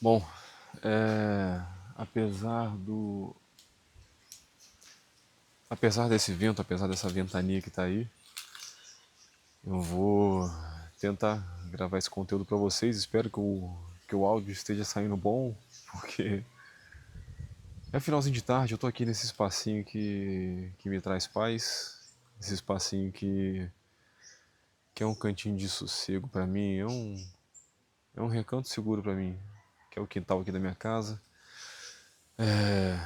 Bom, apesar apesar desse vento, apesar dessa ventania que tá aí, eu vou tentar gravar esse conteúdo para vocês. Espero que o áudio esteja saindo bom, porque é finalzinho de tarde, eu tô aqui nesse espacinho que me traz paz, esse espacinho que é um cantinho de sossego para mim, é um recanto seguro para mim, que é o quintal aqui da minha casa. É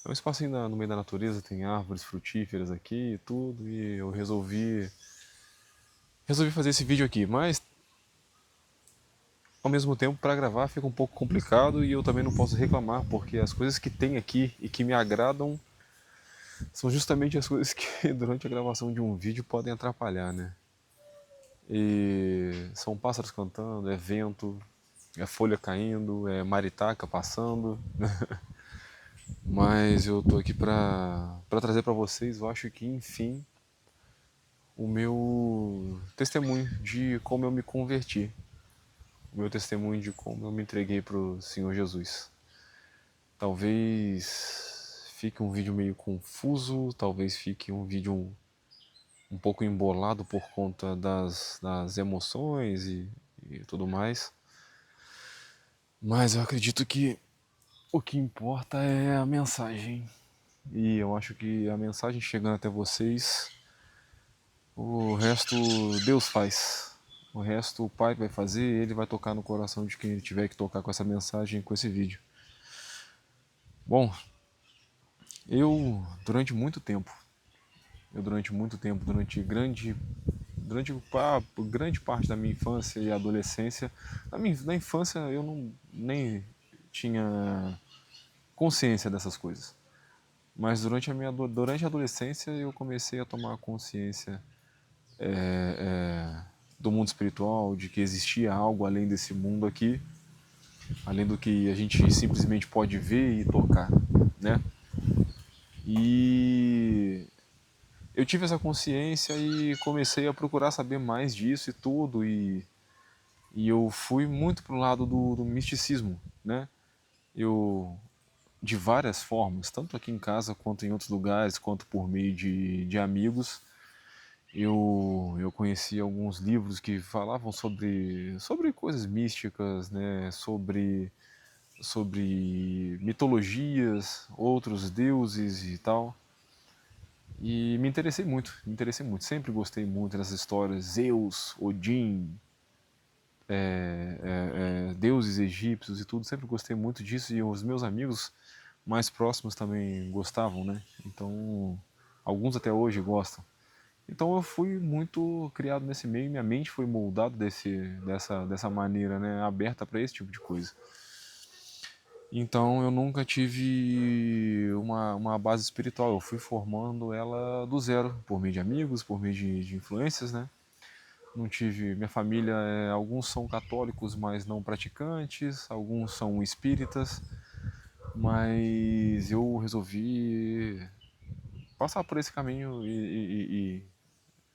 um espacinho no meio da natureza, tem árvores frutíferas aqui e tudo, e eu resolvi fazer esse vídeo aqui, mas ao mesmo tempo para gravar fica um pouco complicado e eu também não posso reclamar, porque as coisas que tem aqui e que me agradam são justamente as coisas que durante a gravação de um vídeo podem atrapalhar, né? E são pássaros cantando, é vento, é folha caindo, é maritaca passando. Mas eu tô aqui para trazer para vocês, eu acho que enfim, o meu testemunho de como eu me converti, o meu testemunho de como eu me entreguei para o Senhor Jesus. Talvez fique um vídeo meio confuso, talvez fique um vídeo um pouco embolado por conta das emoções e tudo mais, mas eu acredito que o que importa é a mensagem. E eu acho que a mensagem chegando até vocês, o resto Deus faz. O resto o Pai vai fazer, Ele vai tocar no coração de quem Ele tiver que tocar com essa mensagem, com esse vídeo. Bom, eu durante muito tempo, durante grande parte da minha infância e adolescência, na infância eu não nem tinha consciência dessas coisas. Mas durante a adolescência eu comecei a tomar consciência do mundo espiritual, de que existia algo além desse mundo aqui, além do que a gente simplesmente pode ver e tocar, né? E eu tive essa consciência e comecei a procurar saber mais disso e tudo, e eu fui muito pro lado do misticismo, né? Eu, de várias formas, tanto aqui em casa quanto em outros lugares, quanto por meio de amigos, eu conheci alguns livros que falavam sobre coisas místicas, né? Sobre mitologias, outros deuses e tal. E me interessei muito, sempre gostei muito dessas histórias, Zeus, Odin, deuses egípcios e tudo, sempre gostei muito disso e os meus amigos mais próximos também gostavam, né? Então, alguns até hoje gostam. Então eu fui muito criado nesse meio, minha mente foi moldada dessa maneira, né, aberta para esse tipo de coisa. Então eu nunca tive uma base espiritual, eu fui formando ela do zero, por meio de amigos, por meio de influências, né? Não tive, minha família, alguns são católicos, mas não praticantes, alguns são espíritas, mas eu resolvi passar por esse caminho e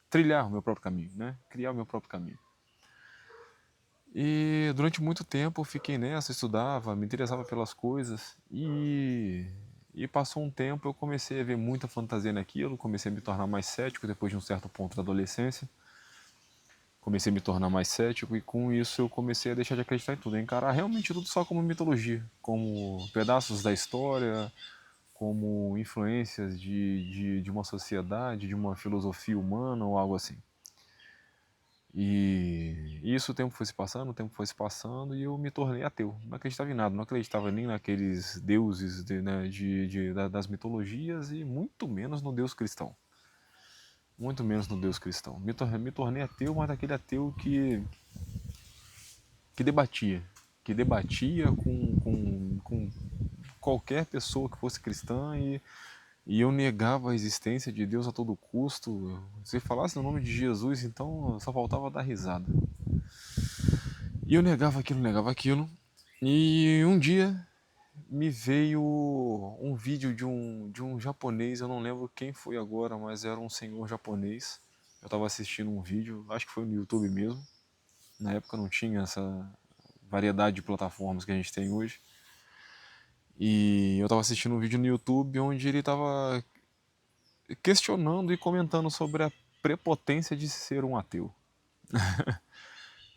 trilhar o meu próprio caminho, né? Criar o meu próprio caminho. E durante muito tempo eu fiquei nessa, estudava, me interessava pelas coisas e passou um tempo eu comecei a ver muita fantasia naquilo, comecei a me tornar mais cético depois de um certo ponto da adolescência. Comecei a me tornar mais cético e com isso eu comecei a deixar de acreditar em tudo, a encarar realmente tudo só como mitologia, como pedaços da história, como influências de uma sociedade, de uma filosofia humana ou algo assim. E isso o tempo foi se passando e eu me tornei ateu. Não acreditava em nada, não acreditava nem naqueles deuses né, das mitologias e muito menos no Deus cristão. Muito menos no Deus cristão. Me tornei ateu, mas aquele ateu que debatia. Que debatia com qualquer pessoa que fosse cristã e eu negava a existência de Deus a todo custo. Se falasse no nome de Jesus, então só faltava dar risada. E eu negava aquilo, negava aquilo. E um dia me veio um vídeo de um japonês, eu não lembro quem foi agora, mas era um senhor japonês. Eu estava assistindo um vídeo, acho que foi no YouTube mesmo. Na época não tinha essa variedade de plataformas que a gente tem hoje. E eu estava assistindo um vídeo no YouTube onde ele estava questionando e comentando sobre a prepotência de ser um ateu.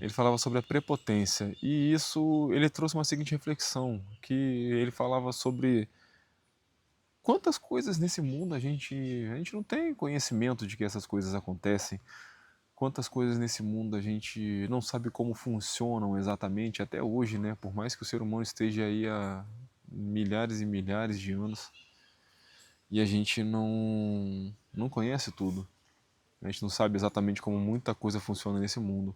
Ele falava sobre a prepotência e isso ele trouxe uma seguinte reflexão, que ele falava sobre quantas coisas nesse mundo a gente não tem conhecimento de que essas coisas acontecem, quantas coisas nesse mundo a gente não sabe como funcionam exatamente até hoje, né? Por mais que o ser humano esteja aí há milhares e milhares de anos e a gente não conhece tudo. A gente não sabe exatamente como muita coisa funciona nesse mundo.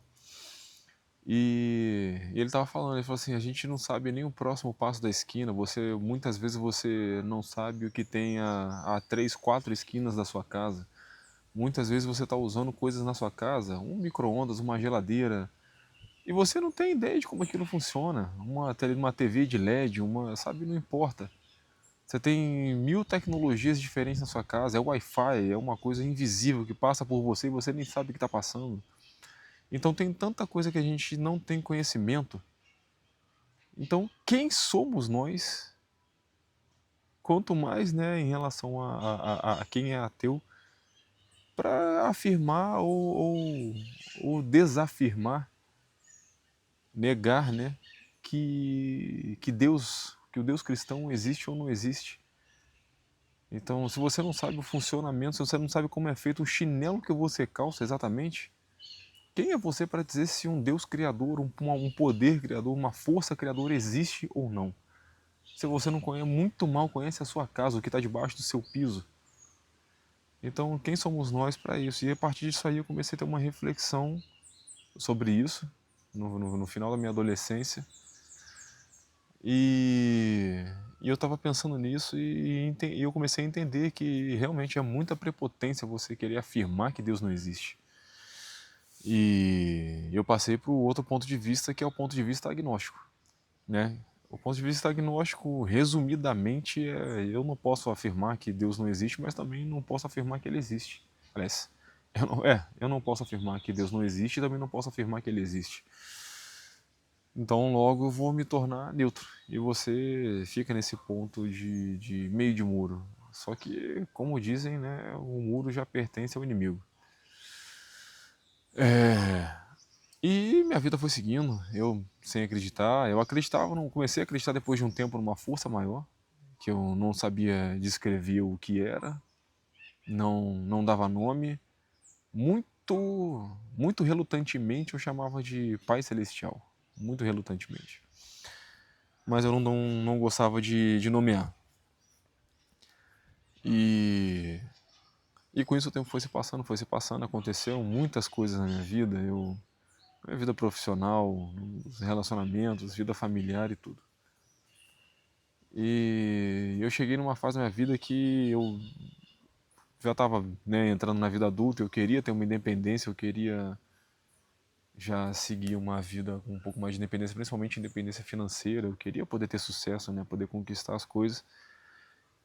E ele estava falando, ele falou assim, a gente não sabe nem o próximo passo da esquina, muitas vezes você não sabe o que tem a 3, 4 esquinas da sua casa. Muitas vezes você está usando coisas na sua casa, um micro-ondas, uma geladeira, e você não tem ideia de como aquilo funciona. Uma TV de LED, sabe, não importa. Você tem 1000 tecnologias diferentes na sua casa, é Wi-Fi, é uma coisa invisível que passa por você e você nem sabe o que está passando. Então tem tanta coisa que a gente não tem conhecimento. Então quem somos nós, quanto mais, né, em relação a quem é ateu, para afirmar ou desafirmar, negar, né, que o Deus cristão existe ou não existe. Então, se você não sabe o funcionamento, se você não sabe como é feito o chinelo que você calça exatamente, quem é você para dizer se um Deus criador, um poder criador, uma força criadora existe ou não? Se você não conhece, muito mal conhece a sua casa, o que está debaixo do seu piso. Então, quem somos nós para isso? E a partir disso aí eu comecei a ter uma reflexão sobre isso, no final da minha adolescência. E, e eu estava pensando nisso e eu comecei a entender que realmente é muita prepotência você querer afirmar que Deus não existe. E eu passei para o outro ponto de vista, que é o ponto de vista agnóstico, né? O ponto de vista agnóstico, resumidamente, eu não posso afirmar que Deus não existe, mas também não posso afirmar que Ele existe. Parece. Eu não posso afirmar que Deus não existe e também não posso afirmar que Ele existe. Então logo eu vou me tornar neutro. E você fica nesse ponto de meio de muro. Só que, como dizem, né, o muro já pertence ao inimigo. E minha vida foi seguindo, eu sem acreditar, eu acreditava, não comecei a acreditar depois de um tempo numa força maior, que eu não sabia descrever o que era, não dava nome, muito relutantemente eu chamava de Pai Celestial, muito relutantemente. Mas eu não gostava de nomear. E com isso o tempo foi se passando, aconteceram muitas coisas na minha vida, minha vida profissional, os relacionamentos, vida familiar e tudo. E eu cheguei numa fase da minha vida que eu já estava, né, entrando na vida adulta, eu queria ter uma independência, eu queria já seguir uma vida com um pouco mais de independência, principalmente independência financeira, eu queria poder ter sucesso, né, poder conquistar as coisas.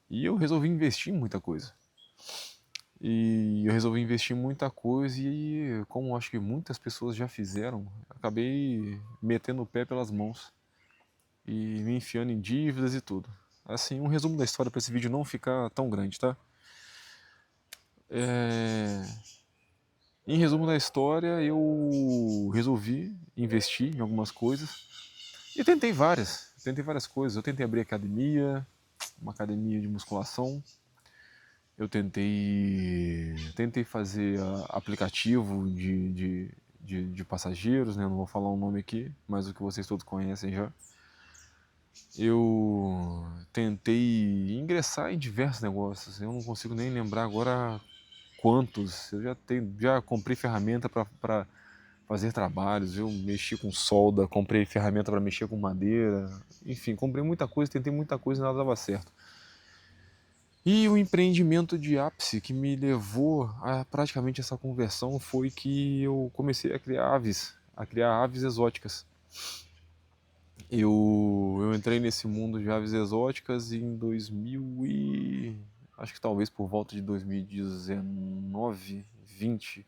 E eu resolvi investir em muita coisa. E eu resolvi investir em muita coisa e, como acho que muitas pessoas já fizeram, acabei metendo o pé pelas mãos e me enfiando em dívidas e tudo. Assim, um resumo da história para esse vídeo não ficar tão grande, tá? Em resumo da história, eu resolvi investir em algumas coisas e tentei várias coisas. Eu tentei abrir academia, uma academia de musculação. Eu tentei fazer aplicativo de passageiros, né? Não vou falar o nome aqui, mas o que vocês todos conhecem já. Eu tentei ingressar em diversos negócios, eu não consigo nem lembrar agora quantos. Eu já comprei ferramenta para fazer trabalhos, eu mexi com solda, comprei ferramenta para mexer com madeira, enfim, comprei muita coisa, tentei muita coisa e nada dava certo. E o empreendimento de ápice que me levou a praticamente essa conversão foi que eu comecei a criar aves exóticas. Eu entrei nesse mundo de aves exóticas em 2000 e acho que talvez por volta de 2019, 20.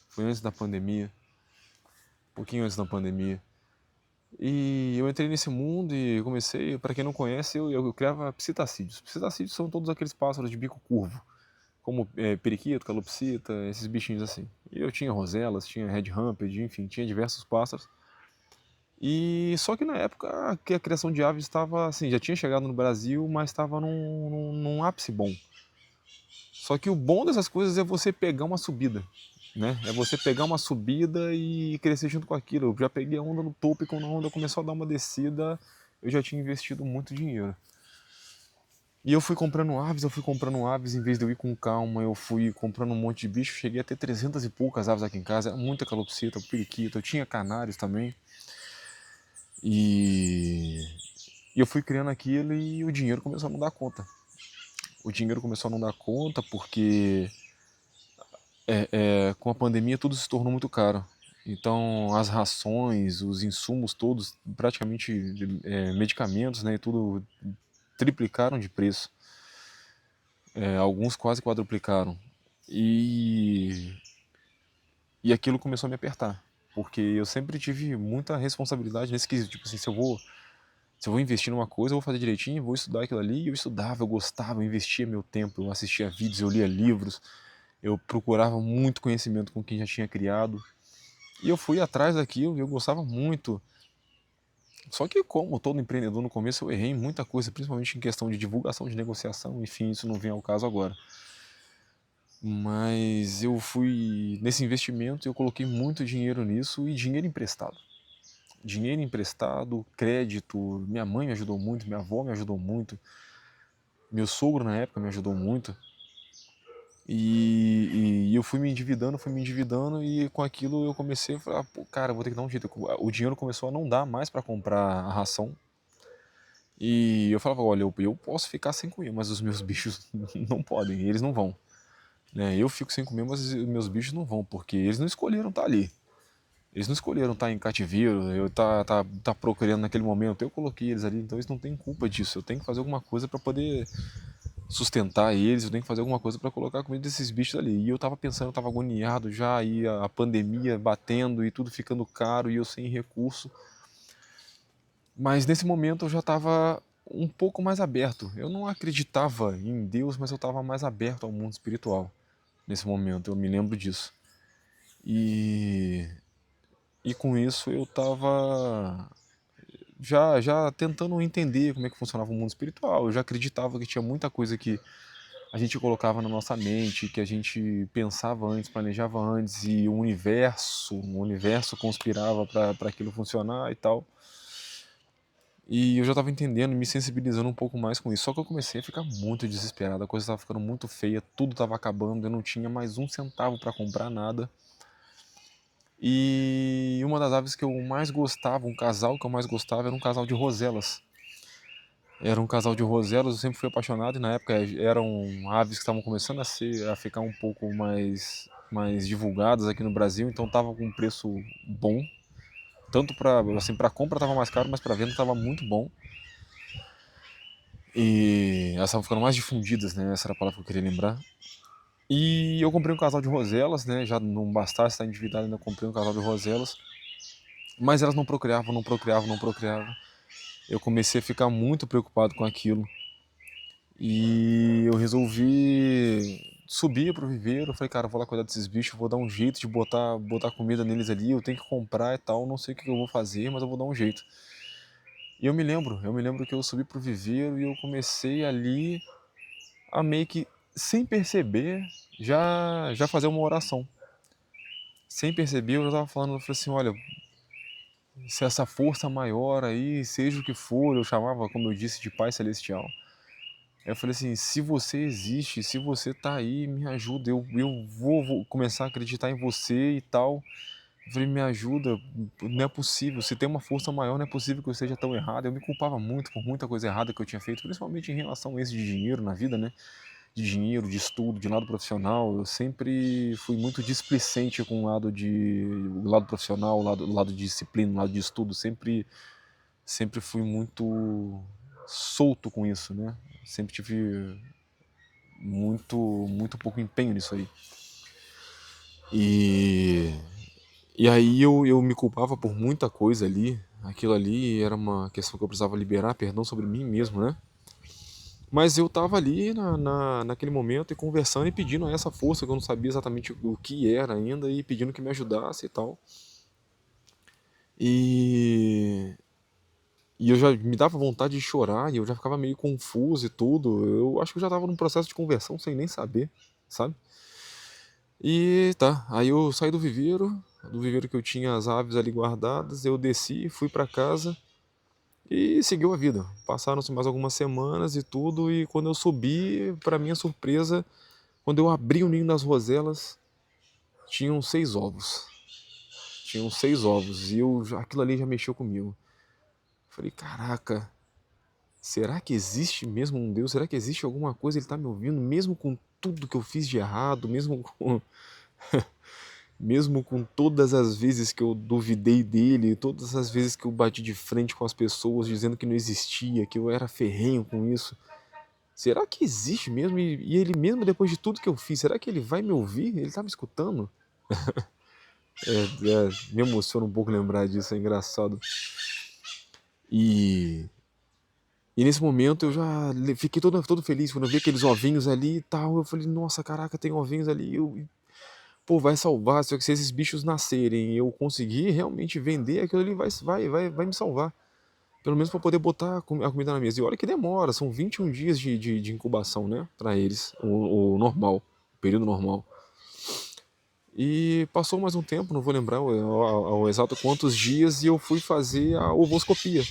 Foi antes da pandemia, um pouquinho antes da pandemia. E eu entrei nesse mundo e comecei, para quem não conhece, eu criava psitacídeos. Psitacídeos são todos aqueles pássaros de bico curvo, como periquito, calopsita, esses bichinhos assim. E eu tinha roselas, tinha red ramped, enfim, tinha diversos pássaros. E só que na época que a criação de aves estava assim, já tinha chegado no Brasil, mas estava num ápice bom. Só que o bom dessas coisas é você pegar uma subida, né? É você pegar uma subida e crescer junto com aquilo. Eu já peguei a onda no topo e quando a onda começou a dar uma descida, eu já tinha investido muito dinheiro. E eu fui comprando aves, em vez de eu ir com calma, eu fui comprando um monte de bicho, cheguei a ter 300 e poucas aves aqui em casa, era muita calopsita, periquita, eu tinha canários também. E, e eu fui criando aquilo e o dinheiro começou a não dar conta. O dinheiro começou a não dar conta porque com a pandemia tudo se tornou muito caro. Então as rações, os insumos todos, praticamente medicamentos, né, tudo triplicaram de preço. Alguns quase quadruplicaram. E, e aquilo começou a me apertar. Porque eu sempre tive muita responsabilidade nesse quesito. Tipo assim, se eu vou investir numa coisa, eu vou fazer direitinho, vou estudar aquilo ali. E eu estudava, eu gostava, eu investia meu tempo, eu assistia vídeos, eu lia livros, eu procurava muito conhecimento com quem já tinha criado. E eu fui atrás daquilo e eu gostava muito. Só que, como todo empreendedor no começo, eu errei em muita coisa, principalmente em questão de divulgação, de negociação, enfim, isso não vem ao caso agora. Mas eu fui nesse investimento, eu coloquei muito dinheiro nisso e dinheiro emprestado. Dinheiro emprestado, crédito, minha mãe me ajudou muito, minha avó me ajudou muito, meu sogro na época me ajudou muito. E eu fui me endividando e com aquilo eu comecei a falar, pô, cara, vou ter que dar um jeito. O dinheiro começou a não dar mais para comprar a ração. E eu falava, olha, eu posso ficar sem comer, mas os meus bichos não podem, eles não vão. Né? Eu fico sem comer, mas os meus bichos não vão, porque eles não escolheram estar ali. Eles não escolheram estar em cativeiro, eu tá procriando naquele momento. Eu coloquei eles ali, então eles não têm culpa disso. Eu tenho que fazer alguma coisa para poder sustentar eles, eu tenho que fazer alguma coisa para colocar a comida desses bichos ali. E eu tava pensando, eu tava agoniado já, e a pandemia batendo e tudo ficando caro e eu sem recurso. Mas nesse momento eu já estava um pouco mais aberto. Eu não acreditava em Deus, mas eu estava mais aberto ao mundo espiritual nesse momento, eu me lembro disso. E, e com isso eu estava já tentando entender como é que funcionava o mundo espiritual. Eu já acreditava que tinha muita coisa que a gente colocava na nossa mente, que a gente pensava antes, planejava antes, e o universo conspirava para aquilo funcionar e tal. E eu já estava entendendo, me sensibilizando um pouco mais com isso. Só que eu comecei a ficar muito desesperado, a coisa estava ficando muito feia, tudo estava acabando, eu não tinha mais um centavo para comprar nada. E uma das aves que eu mais gostava, um casal que eu mais gostava, era um casal de roselas. Era um casal de roselas, eu sempre fui apaixonado e na época eram aves que estavam começando a ficar um pouco mais divulgadas aqui no Brasil, então estava com um preço bom. Tanto para compra estava mais caro, mas para venda estava muito bom. E elas estavam ficando mais difundidas, né? Essa era a palavra que eu queria lembrar. E eu comprei um casal de roselas, né? Já não bastasse estar endividado, ainda comprei um casal de roselas. Mas elas não procriavam, não procriavam, não procriavam. Eu comecei a ficar muito preocupado com aquilo. E eu resolvi subir pro viveiro. Eu falei, cara, eu vou lá cuidar desses bichos, vou dar um jeito de botar comida neles ali. Eu tenho que comprar e tal. Não sei o que eu vou fazer, mas eu vou dar um jeito. E eu me lembro que eu subi pro viveiro e eu comecei ali a meio que, sem perceber, já fazer uma oração. Sem perceber, eu já estava falando, eu falei assim, olha, se essa força maior aí, seja o que for, eu chamava, como eu disse, de Pai Celestial. Aí eu falei assim, se você existe, se você tá aí, me ajuda, eu vou começar a acreditar em você e tal. Eu falei, me ajuda, não é possível, se tem uma força maior, não é possível que eu esteja tão errado. Eu me culpava muito por muita coisa errada que eu tinha feito, principalmente em relação a esse de dinheiro na vida, né? De dinheiro, de estudo, de lado profissional. Eu sempre fui muito displicente com o lado profissional, o lado de disciplina, o lado de estudo. Sempre fui muito solto com isso, né? Sempre tive muito pouco empenho nisso aí. E, e aí eu me culpava por muita coisa ali. aquilo ali era uma questão que eu precisava liberar perdão sobre mim mesmo, né? Mas eu tava ali naquele momento e conversando e pedindo a essa força que eu não sabia exatamente o que era ainda e pedindo que me ajudasse e tal. E, e eu já me dava vontade de chorar e eu já ficava meio confuso e tudo. Eu acho que eu já tava num processo de conversão sem nem saber, sabe? E tá, aí eu saí do viveiro que eu tinha as aves ali guardadas, eu desci, fui pra casa e seguiu a vida. Passaram-se mais algumas semanas e tudo, e quando eu subi, pra minha surpresa, quando eu abri o ninho das roselas, tinham 6 ovos. Tinham 6 ovos, e aquilo ali já mexeu comigo. Falei, caraca, será que existe mesmo um Deus? Será que existe alguma coisa? Ele tá me ouvindo, mesmo com tudo que eu fiz de errado, mesmo com todas as vezes que eu duvidei dele, todas as vezes que eu bati de frente com as pessoas dizendo que não existia, que eu era ferrenho com isso. Será que existe mesmo? E ele mesmo depois de tudo que eu fiz, será que ele vai me ouvir? Ele tá me escutando? Me emociona um pouco lembrar disso, é engraçado. E, e nesse momento eu já fiquei todo feliz quando eu vi aqueles ovinhos ali e tal. Eu falei, nossa, caraca, tem ovinhos ali. Pô, vai salvar. Só que se esses bichos nascerem e eu conseguir realmente vender, aquilo ali vai me salvar. Pelo menos para poder botar a comida na mesa. E olha que demora, são 21 dias de incubação, né? Para eles, o normal, o período normal. E passou mais um tempo, não vou lembrar ao exato quantos dias, e eu fui fazer a ovoscopia.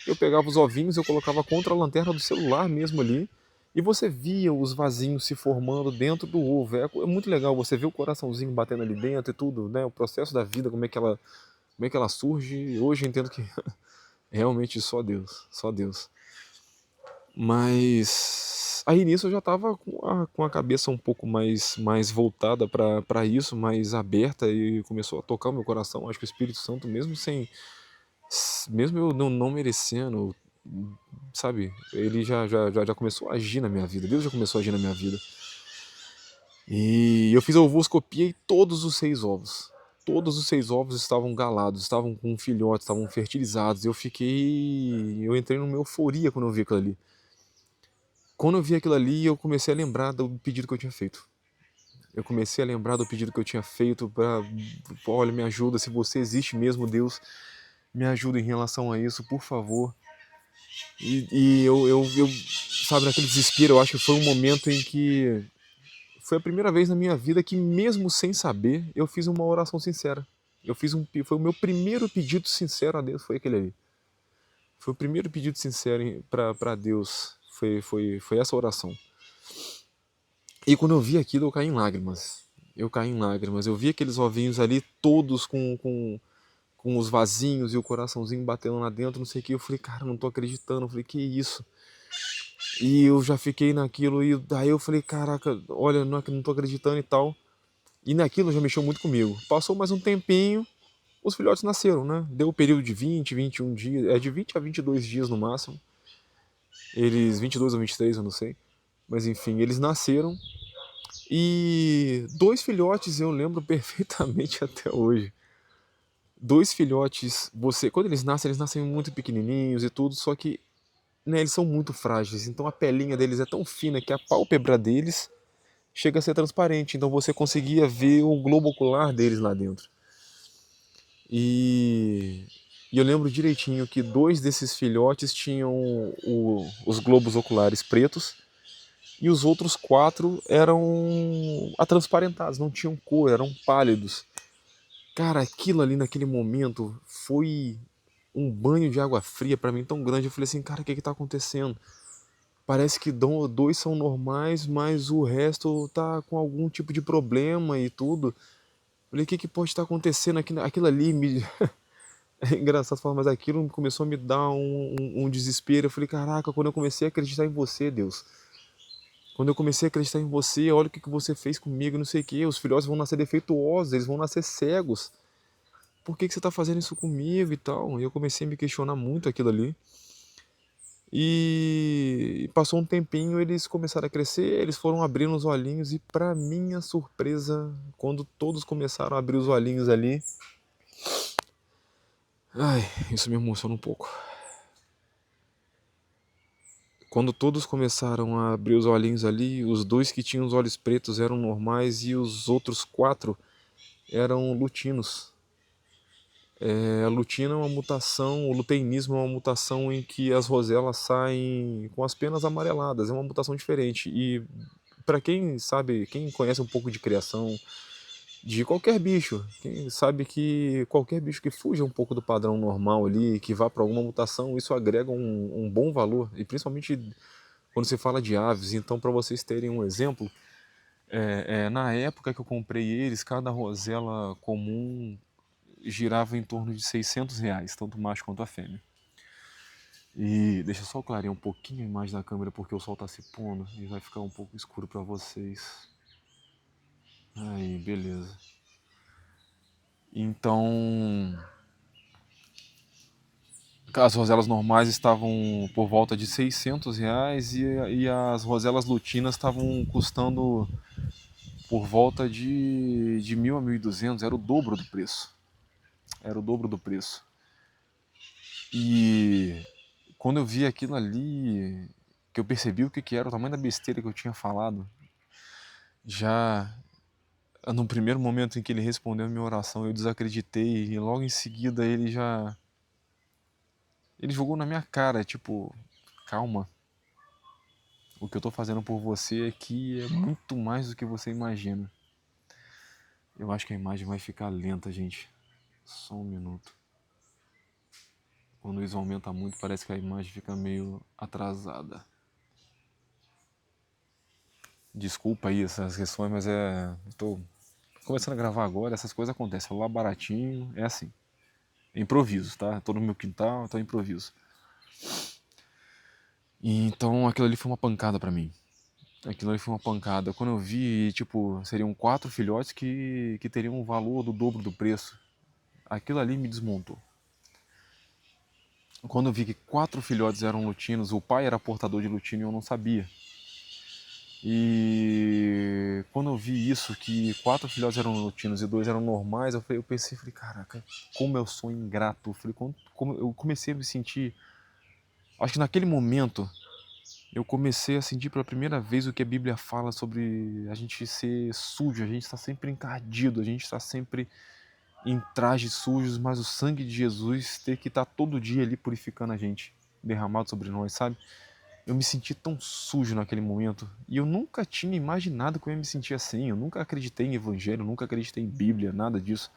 Eu pegava os ovinhos, eu colocava contra a lanterna do celular mesmo ali, e você via os vasinhos se formando dentro do ovo. É muito legal você ver o coraçãozinho batendo ali dentro e tudo, né? O processo da vida, como é que ela surge. Hoje eu entendo que realmente só Deus, só Deus. Mas aí nisso eu já estava com a cabeça um pouco mais voltada para isso, mais aberta, e começou a tocar o meu coração. Acho que o Espírito Santo, mesmo eu não merecendo, sabe, ele já começou a agir na minha vida. Deus já começou a agir na minha vida. E eu fiz a ovoscopia e todos os 6 ovos estavam galados, estavam com filhotes, estavam fertilizados. Eu entrei numa euforia quando eu vi aquilo ali. Quando eu vi aquilo ali, eu comecei a lembrar do pedido que eu tinha feito. Eu comecei a lembrar do pedido que eu tinha feito para, olha, me ajuda, se você existe mesmo, Deus, me ajuda em relação a isso, por favor. E eu, sabe, naquele desespero, eu acho que foi um momento em que foi a primeira vez na minha vida que, mesmo sem saber, eu fiz uma oração sincera. Foi o meu primeiro pedido sincero a Deus, foi aquele ali. Foi o primeiro pedido sincero para Deus, foi essa oração. E quando eu vi aquilo, eu caí em lágrimas. Eu caí em lágrimas. Eu vi aqueles ovinhos ali, todos com os vasinhos e o coraçãozinho batendo lá dentro, não sei o que. Eu falei, cara, não tô acreditando. Eu falei, que isso? E eu já fiquei naquilo, e daí eu falei, caraca, olha, não tô acreditando e tal. E naquilo já mexeu muito comigo. Passou mais um tempinho, os filhotes nasceram, né? Deu o período de 20, 21 dias, de 20 a 22 dias no máximo. 22 ou 23, eu não sei. Mas enfim, eles nasceram. E 2 filhotes eu lembro perfeitamente até hoje. 2 filhotes, quando eles nascem muito pequenininhos e tudo, só que, né, eles são muito frágeis, então a pelinha deles é tão fina que a pálpebra deles chega a ser transparente, então você conseguia ver o globo ocular deles lá dentro. E, e eu lembro direitinho que 2 desses filhotes tinham os globos oculares pretos, e os outros 4 eram atransparentados, não tinham cor, eram pálidos. Cara, aquilo ali naquele momento foi um banho de água fria pra mim tão grande. Eu falei assim, cara, o que que tá acontecendo? Parece que 2 são normais, mas o resto tá com algum tipo de problema e tudo. Eu falei, o que que pode estar acontecendo? Aquilo ali me... É engraçado falar, mas aquilo começou a me dar um desespero. Eu falei, caraca, quando eu comecei a acreditar em você, Deus. Quando eu comecei a acreditar em você, olha o que que você fez comigo, não sei o que. Os filhotes vão nascer defeituosos, eles vão nascer cegos. Por que que você está fazendo isso comigo e tal? E eu comecei a me questionar muito aquilo ali. E passou um tempinho, eles começaram a crescer, eles foram abrindo os olhinhos, e para minha surpresa, quando todos começaram a abrir os olhinhos ali, Ai, isso me emociona um pouco. Quando todos começaram a abrir os olhinhos ali, os dois que tinham os olhos pretos eram normais e os outros quatro eram lutinos. A lutina é uma mutação, o luteinismo é uma mutação em que as roselas saem com as penas amareladas, é uma mutação diferente. E para quem sabe, quem conhece um pouco de criação de qualquer bicho, quem sabe que qualquer bicho que fuja um pouco do padrão normal ali, que vá para alguma mutação, isso agrega um bom valor, e principalmente quando se fala de aves. Então, para vocês terem um exemplo, na época que eu comprei eles, cada rosela comum girava em torno de R$ 600, tanto o macho quanto a fêmea. E deixa eu só clarear um pouquinho a imagem da câmera porque o sol está se pondo e vai ficar um pouco escuro para vocês. Aí, beleza. Então, as roselas normais estavam por volta de R$ 600 e as roselas lutinas estavam custando por volta de 1.000 a 1.200, era o dobro do preço. Era o dobro do preço. E quando eu vi aquilo ali, que eu percebi o que era, o tamanho da besteira que eu tinha falado, já no primeiro momento em que ele respondeu a minha oração, eu desacreditei e logo em seguida ele jogou na minha cara, tipo, calma, o que eu tô fazendo por você aqui é muito mais do que você imagina. Eu acho que a imagem vai ficar lenta, gente. Só um minuto. Quando isso aumenta muito, parece que a imagem fica meio atrasada. Desculpa aí essas questões, mas estou começando a gravar agora, essas coisas acontecem. Celular baratinho, é assim. É improviso, tá? Tô no meu quintal, então é improviso. E então aquilo ali foi uma pancada pra mim. Aquilo ali foi uma pancada. Quando eu vi, tipo, seriam 4 filhotes que teriam um valor do dobro do preço. Aquilo ali me desmontou. Quando eu vi que 4 filhotes eram lutinos, o pai era portador de lutino e eu não sabia. E quando eu vi isso, que 4 filhotes eram lutinos e 2 eram normais, eu pensei, falei, caraca, como eu sou ingrato. Eu falei, como eu comecei a me sentir. Acho que naquele momento eu comecei a sentir pela primeira vez o que a Bíblia fala sobre a gente ser sujo, a gente está sempre encardido, a gente está sempre em trajes sujos, mas o sangue de Jesus ter que estar todo dia ali purificando a gente, derramado sobre nós, sabe? Eu me senti tão sujo naquele momento e eu nunca tinha imaginado que eu ia me sentir assim. Eu nunca acreditei em evangelho, nunca acreditei em Bíblia, nada disso.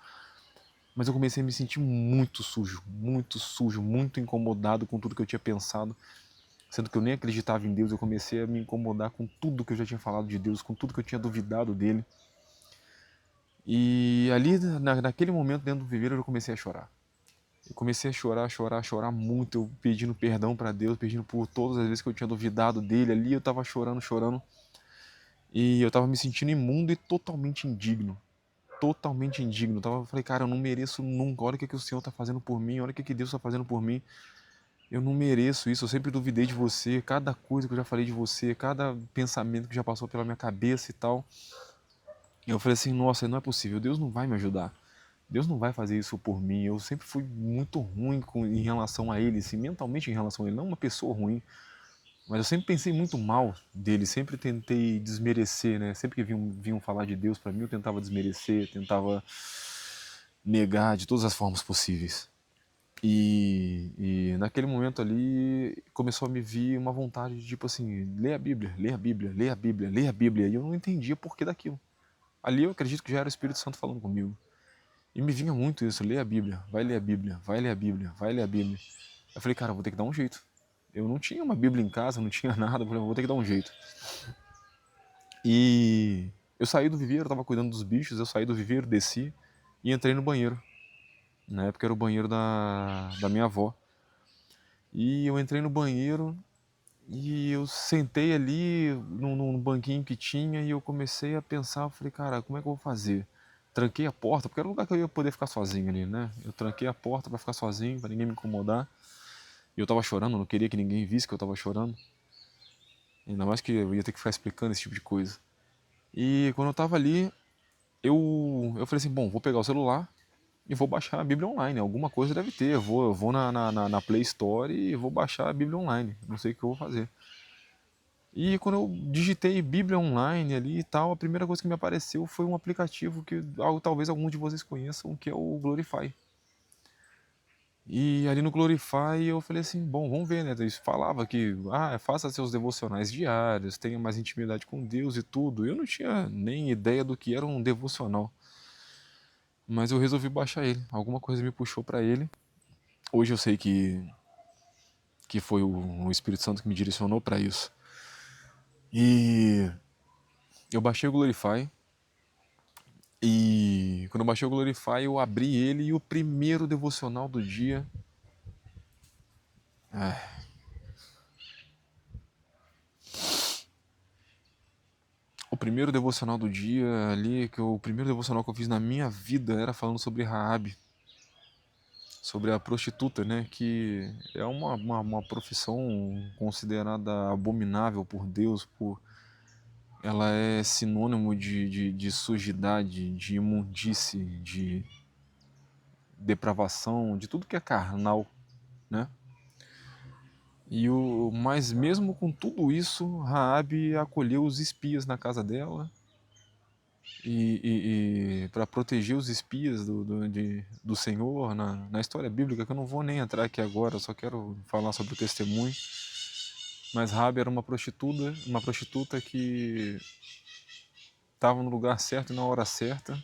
Mas eu comecei a me sentir muito sujo, muito incomodado com tudo que eu tinha pensado. Sendo que eu nem acreditava em Deus, eu comecei a me incomodar com tudo que eu já tinha falado de Deus, com tudo que eu tinha duvidado dele. E ali, naquele momento, dentro do viveiro, eu comecei a chorar. Eu comecei a chorar muito, eu pedindo perdão para Deus, pedindo por todas as vezes que eu tinha duvidado dele. Ali eu tava chorando. E eu tava me sentindo imundo e totalmente indigno. Totalmente indigno. Eu falei, cara, eu não mereço nunca. Olha o que o Senhor tá fazendo por mim, olha o que Deus tá fazendo por mim. Eu não mereço isso, eu sempre duvidei de você, cada coisa que eu já falei de você, cada pensamento que já passou pela minha cabeça e tal. E eu falei assim, nossa, não é possível, Deus não vai me ajudar. Deus não vai fazer isso por mim. Eu sempre fui muito ruim em relação a ele, assim, mentalmente em relação a ele, não uma pessoa ruim, mas eu sempre pensei muito mal dele, sempre tentei desmerecer, né? Sempre que vinham falar de Deus para mim, eu tentava desmerecer, tentava negar de todas as formas possíveis. E naquele momento ali começou a me vir uma vontade de tipo assim, ler a Bíblia, ler a Bíblia, ler a Bíblia, ler a Bíblia. E eu não entendia por que daquilo. Ali eu acredito que já era o Espírito Santo falando comigo. E me vinha muito isso, ler a Bíblia, vai ler a Bíblia, vai ler a Bíblia, vai ler a Bíblia. Eu falei, cara, eu vou ter que dar um jeito. Eu não tinha uma Bíblia em casa, não tinha nada, eu falei, eu vou ter que dar um jeito. E eu saí do viveiro, eu tava cuidando dos bichos, eu saí do viveiro, desci e entrei no banheiro. Na época era o banheiro da minha avó. E eu entrei no banheiro e eu sentei ali num banquinho que tinha e eu comecei a pensar, eu falei, cara, como é que eu vou fazer? Tranquei a porta, porque era um lugar que eu ia poder ficar sozinho ali, né? Eu tranquei a porta pra ficar sozinho, pra ninguém me incomodar. E eu tava chorando, não queria que ninguém visse que eu tava chorando. Ainda mais que eu ia ter que ficar explicando esse tipo de coisa. E quando eu tava ali, eu falei assim, bom, vou pegar o celular e vou baixar a Bíblia online. Alguma coisa deve ter. Eu vou na Play Store e vou baixar a Bíblia online. Não sei o que eu vou fazer. E quando eu digitei Bíblia online ali e tal, a primeira coisa que me apareceu foi um aplicativo que talvez alguns de vocês conheçam, que é o Glorify. E ali no Glorify eu falei assim, bom, vamos ver, né? Isso falava que, faça seus devocionais diários, tenha mais intimidade com Deus e tudo. Eu não tinha nem ideia do que era um devocional. Mas eu resolvi baixar ele. Alguma coisa me puxou para ele. Hoje eu sei que foi o Espírito Santo que me direcionou para isso. E eu baixei o Glorify. E quando eu baixei o Glorify, eu abri ele e o primeiro devocional do dia. O primeiro devocional do dia ali, o primeiro devocional que eu fiz na minha vida era falando sobre Raabe, sobre a prostituta, né? Que é uma profissão considerada abominável por Deus, ela é sinônimo de sujidade, de imundície, de depravação, de tudo que é carnal, né? Mas mesmo com tudo isso, Raabe acolheu os espias na casa dela e para proteger os espias do Senhor na história bíblica, que eu não vou nem entrar aqui agora, eu só quero falar sobre o testemunho. Mas Raabe era uma prostituta que estava no lugar certo e na hora certa,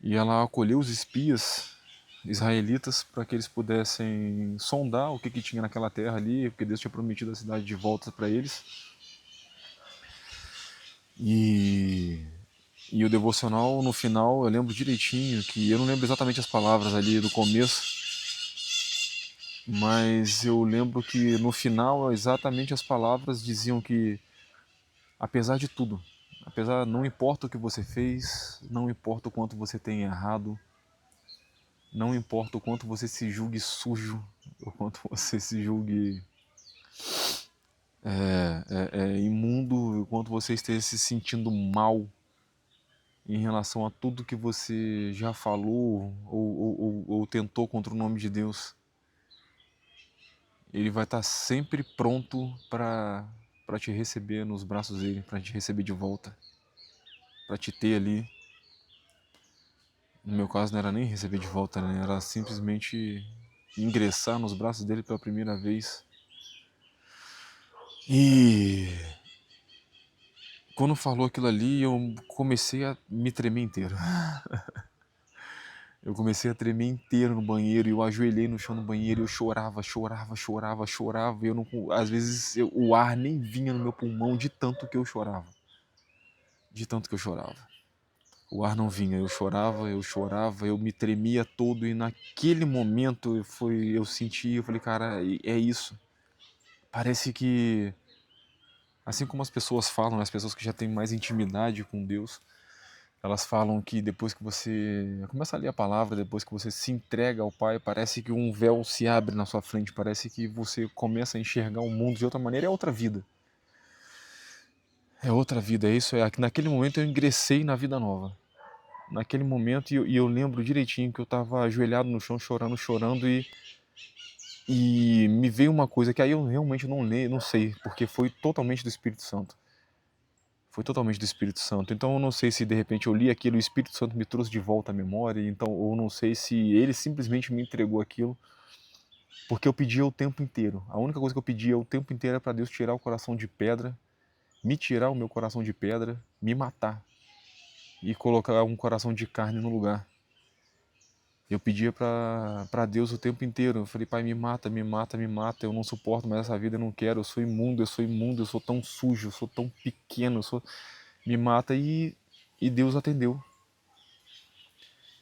e ela acolheu os espias israelitas para que eles pudessem sondar o que tinha naquela terra ali, porque Deus tinha prometido a cidade de volta para eles. E o devocional, no final, eu lembro direitinho, que eu não lembro exatamente as palavras ali do começo, mas eu lembro que no final, exatamente as palavras diziam que, apesar de tudo, não importa o que você fez, não importa o quanto você tenha errado, não importa o quanto você se julgue sujo, o quanto você se julgue imundo, o quanto você esteja se sentindo mal em relação a tudo que você já falou ou tentou contra o nome de Deus, Ele vai estar sempre pronto para te receber nos braços dele, para te receber de volta, para te ter ali. No meu caso não era nem receber de volta, né? Era simplesmente ingressar nos braços dele pela primeira vez. E quando falou aquilo ali, eu comecei a me tremer inteiro. Eu comecei a tremer inteiro no banheiro e eu ajoelhei no chão do banheiro e eu chorava, chorava, chorava, chorava. E eu não, às vezes o ar nem vinha no meu pulmão de tanto que eu chorava. De tanto que eu chorava. O ar não vinha, eu chorava, eu me tremia todo e naquele momento eu senti, eu falei, cara, é isso. Parece que, assim como as pessoas falam, as pessoas que já têm mais intimidade com Deus, elas falam que depois que você começa a ler a palavra, depois que você se entrega ao Pai, parece que um véu se abre na sua frente, parece que você começa a enxergar o mundo de outra maneira, é outra vida. É outra vida, é isso, naquele momento eu ingressei na vida nova. Naquele momento, e eu lembro direitinho que eu estava ajoelhado no chão, chorando, chorando, e me veio uma coisa que aí eu realmente não sei, porque foi totalmente do Espírito Santo. Foi totalmente do Espírito Santo. Então eu não sei se de repente eu li aquilo e o Espírito Santo me trouxe de volta à memória, então, ou não sei se ele simplesmente me entregou aquilo, porque eu pedia o tempo inteiro. A única coisa que eu pedia o tempo inteiro era para Deus tirar o coração de pedra, me tirar o meu coração de pedra, me matar e colocar um coração de carne no lugar. Eu pedia para Deus o tempo inteiro. Eu falei, Pai, me mata, me mata, me mata. Eu não suporto mais essa vida, eu não quero. Eu sou imundo, eu sou imundo, eu sou tão sujo, eu sou tão pequeno, me mata. E Deus atendeu.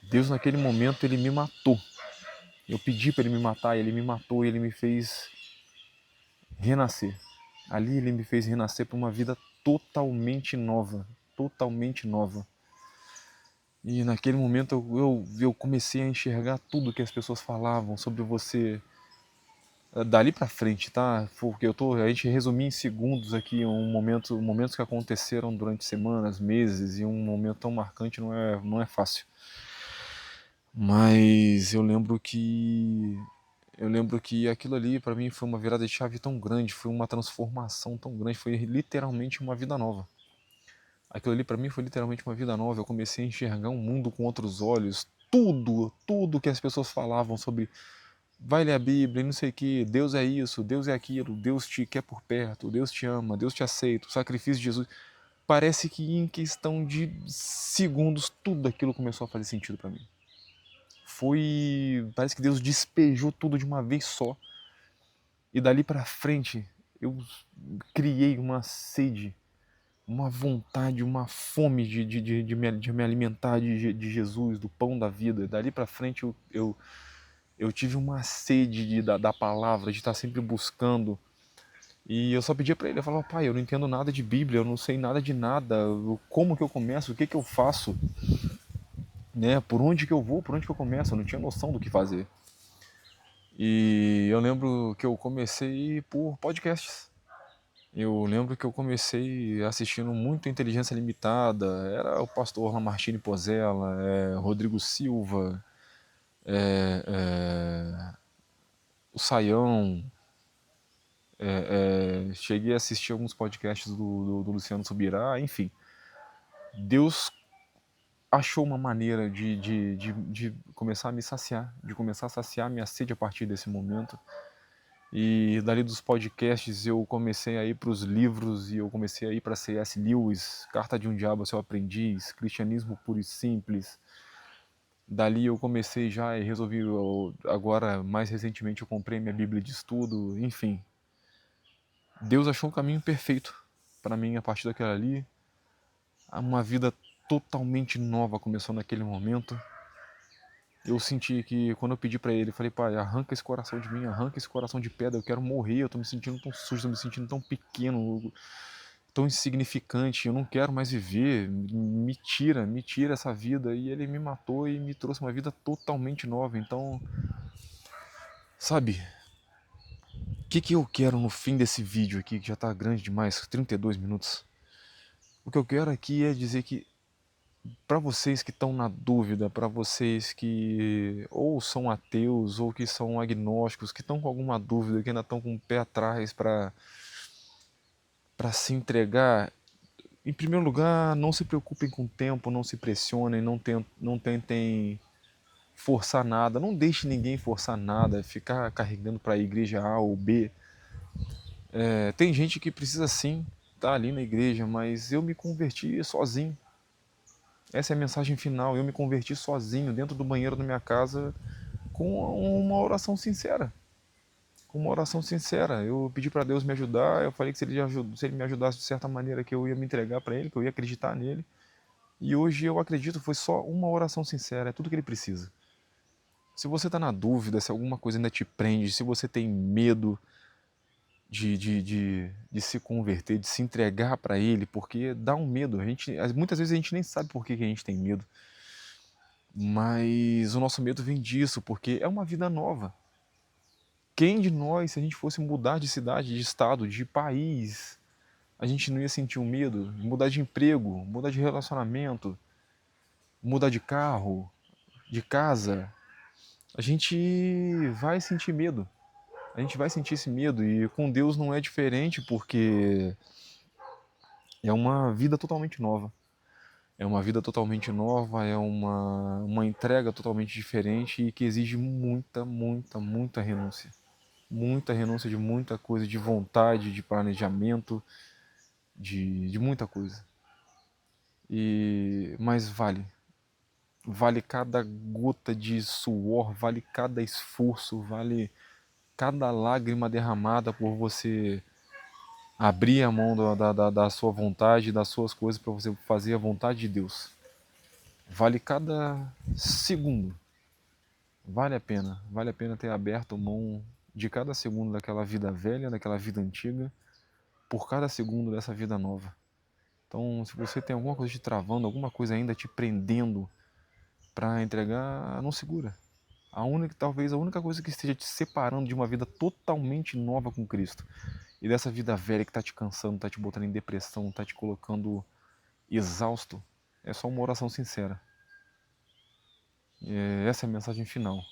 Deus, naquele momento, ele me matou. Eu pedi para ele me matar, ele me matou, ele me fez renascer. Ali ele me fez renascer para uma vida totalmente nova. Totalmente nova. E naquele momento eu comecei a enxergar tudo que as pessoas falavam sobre você. Dali pra frente, tá? Porque a gente resumir em segundos aqui momentos que aconteceram durante semanas, meses, e um momento tão marcante não é fácil. Mas eu lembro que aquilo ali para mim foi uma virada de chave tão grande, foi uma transformação tão grande, foi literalmente uma vida nova. Aquilo ali para mim foi literalmente uma vida nova. Eu comecei a enxergar um mundo com outros olhos. Tudo que as pessoas falavam sobre vai ler a Bíblia, e não sei o que, Deus é isso, Deus é aquilo, Deus te quer por perto, Deus te ama, Deus te aceita, o sacrifício de Jesus. Parece que em questão de segundos tudo aquilo começou a fazer sentido para mim. Parece que Deus despejou tudo de uma vez só. E dali para frente eu criei uma sede, uma vontade, uma fome de me alimentar de Jesus, do pão da vida. Dali para frente eu tive uma sede da palavra, de estar sempre buscando. E eu só pedia para ele, eu falava, pai, eu não entendo nada de Bíblia, eu não sei nada de nada, como que eu começo, o que que eu faço, né? Por onde que eu vou, por onde que eu começo? Eu não tinha noção do que fazer. E eu lembro que eu comecei por podcasts. Eu lembro que eu comecei assistindo muito Inteligência Limitada, era o pastor Lamartine Pozella, Rodrigo Silva, é, é, o Saião, cheguei a assistir alguns podcasts do Luciano Subirá, enfim. Deus achou uma maneira de começar a me saciar, de começar a saciar minha sede a partir desse momento. E dali dos podcasts eu comecei a ir para os livros e eu comecei a ir para C.S. Lewis, Carta de um Diabo ao Seu Aprendiz, Cristianismo Puro e Simples. Dali eu comecei já e resolvi, agora mais recentemente eu comprei minha Bíblia de estudo, enfim. Deus achou um caminho perfeito para mim a partir daquela ali. Uma vida totalmente nova começou naquele momento. Eu senti que quando eu pedi para ele, eu falei, pai, arranca esse coração de mim, arranca esse coração de pedra, eu quero morrer, eu tô me sentindo tão sujo, tô me sentindo tão pequeno, tão insignificante, eu não quero mais viver, me tira essa vida. E ele me matou e me trouxe uma vida totalmente nova. Então, sabe, o que que eu quero no fim desse vídeo aqui, que já tá grande demais, 32 minutos? O que eu quero aqui é dizer que para vocês que estão na dúvida, para vocês que ou são ateus ou que são agnósticos, que estão com alguma dúvida, que ainda estão com o pé atrás para se entregar, em primeiro lugar, não se preocupem com o tempo, não se pressionem, não tentem forçar nada, não deixe ninguém forçar nada, ficar carregando para a igreja A ou B. Tem gente que precisa sim estar ali na igreja, mas eu me converti sozinho. Essa é a mensagem final. Eu me converti sozinho, dentro do banheiro da minha casa, com uma oração sincera. Com uma oração sincera. Eu pedi para Deus me ajudar. Eu falei que se ele me ajudasse de certa maneira, que eu ia me entregar para Ele, que eu ia acreditar nele. E hoje eu acredito, foi só uma oração sincera. É tudo que Ele precisa. Se você está na dúvida, se alguma coisa ainda te prende, se você tem medo de se converter, de se entregar para Ele, porque dá um medo. Muitas vezes a gente nem sabe por que a gente tem medo. Mas o nosso medo vem disso, porque é uma vida nova. Quem de nós, se a gente fosse mudar de cidade, de estado, de país, a gente não ia sentir um medo? Mudar de emprego, mudar de relacionamento, mudar de carro, de casa, a gente vai sentir medo. A gente vai sentir esse medo e com Deus não é diferente, porque é uma vida totalmente nova. É uma vida totalmente nova, é uma entrega totalmente diferente e que exige muita renúncia. Muita renúncia de muita coisa, de vontade, de planejamento, de muita coisa. Mas vale cada gota de suor, vale cada esforço, vale cada lágrima derramada por você abrir a mão da sua vontade, das suas coisas, para você fazer a vontade de Deus. Vale cada segundo. Vale a pena ter aberto mão de cada segundo daquela vida velha, daquela vida antiga, por cada segundo dessa vida nova. Então, se você tem alguma coisa te travando, alguma coisa ainda te prendendo para entregar, não segura. Talvez a única coisa que esteja te separando de uma vida totalmente nova com Cristo e dessa vida velha que está te cansando, está te botando em depressão, está te colocando exausto, é só uma oração sincera. Essa é a mensagem final,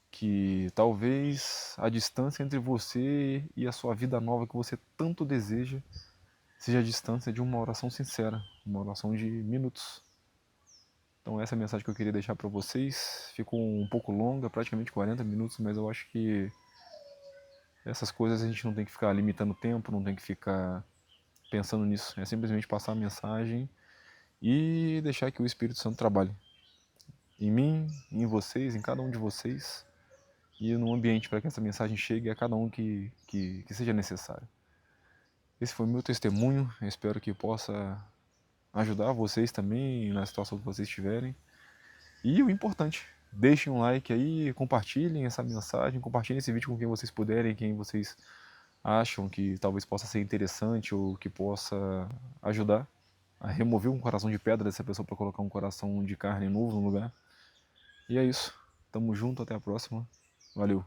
que talvez a distância entre você e a sua vida nova que você tanto deseja seja a distância de uma oração sincera, uma oração de minutos. Então essa é a mensagem que eu queria deixar para vocês. Ficou um pouco longa, praticamente 40 minutos, mas eu acho que essas coisas a gente não tem que ficar limitando o tempo, não tem que ficar pensando nisso. É simplesmente passar a mensagem e deixar que o Espírito Santo trabalhe em mim, em vocês, em cada um de vocês e no ambiente para que essa mensagem chegue a cada um que seja necessário. Esse foi o meu testemunho, eu espero que possa ajudar vocês também na situação que vocês estiverem. E o importante, deixem um like aí, compartilhem essa mensagem, compartilhem esse vídeo com quem vocês puderem, quem vocês acham que talvez possa ser interessante ou que possa ajudar a remover um coração de pedra dessa pessoa para colocar um coração de carne novo no lugar. E é isso. Tamo junto, até a próxima. Valeu.